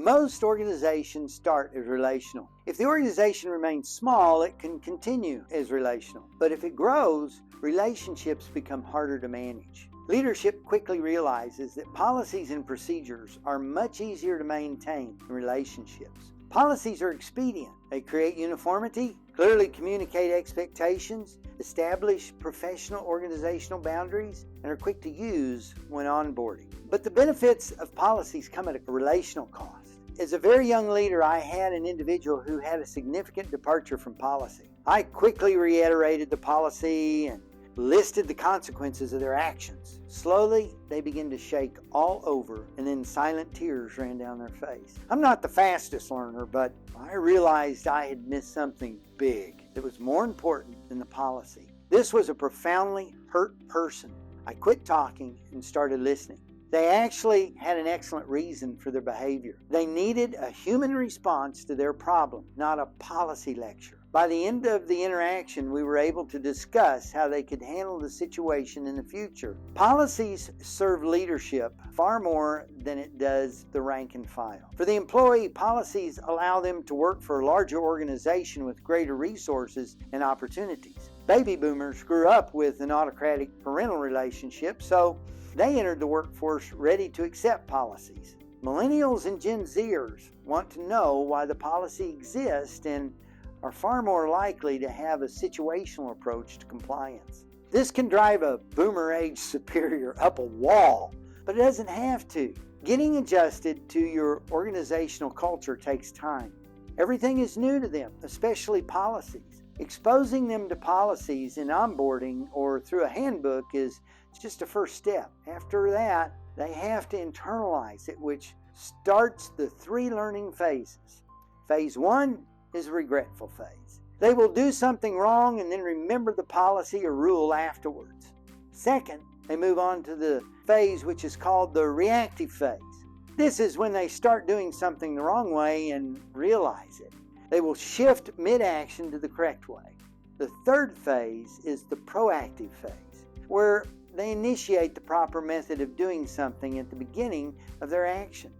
Most organizations start as relational. If the organization remains small, it can continue as relational. But if it grows, relationships become harder to manage. Leadership quickly realizes that policies and procedures are much easier to maintain than relationships. Policies are expedient. They create uniformity, clearly communicate expectations, establish professional organizational boundaries, and are quick to use when onboarding. But the benefits of policies come at a relational cost. As a very young leader, I had an individual who had a significant departure from policy. I quickly reiterated the policy and listed the consequences of their actions. Slowly, they began to shake all over, and then silent tears ran down their face. I'm not the fastest learner, but I realized I had missed something big that was more important than the policy. This was a profoundly hurt person. I quit talking and started listening. They actually had an excellent reason for their behavior. They needed a human response to their problem, not a policy lecture. By the end of the interaction, we were able to discuss how they could handle the situation in the future. Policies serve leadership far more than it does the rank and file. For the employee, policies allow them to work for a larger organization with greater resources and opportunities. Baby boomers grew up with an autocratic parental relationship, so they entered the workforce ready to accept policies. Millennials and Gen Zers want to know why the policy exists and are far more likely to have a situational approach to compliance. This can drive a boomer-age superior up a wall, but it doesn't have to. Getting adjusted to your organizational culture takes time. Everything is new to them, especially policies. Exposing them to policies in onboarding or through a handbook is just a first step. After that, they have to internalize it, which starts the 3 learning phases. Phase 1 is a regretful phase. They will do something wrong and then remember the policy or rule afterwards. Second, they move on to the phase which is called the reactive phase. This is when they start doing something the wrong way and realize it. They will shift mid-action to the correct way. The third phase is the proactive phase, where they initiate the proper method of doing something at the beginning of their action.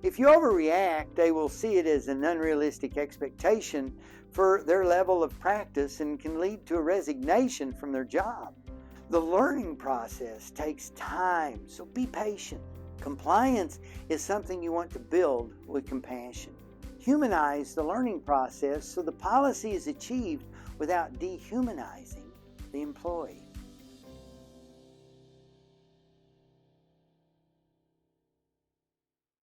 If you overreact, they will see it as an unrealistic expectation for their level of practice and can lead to a resignation from their job. The learning process takes time, so be patient. Compliance is something you want to build with compassion. Humanize the learning process so the policy is achieved without dehumanizing the employee.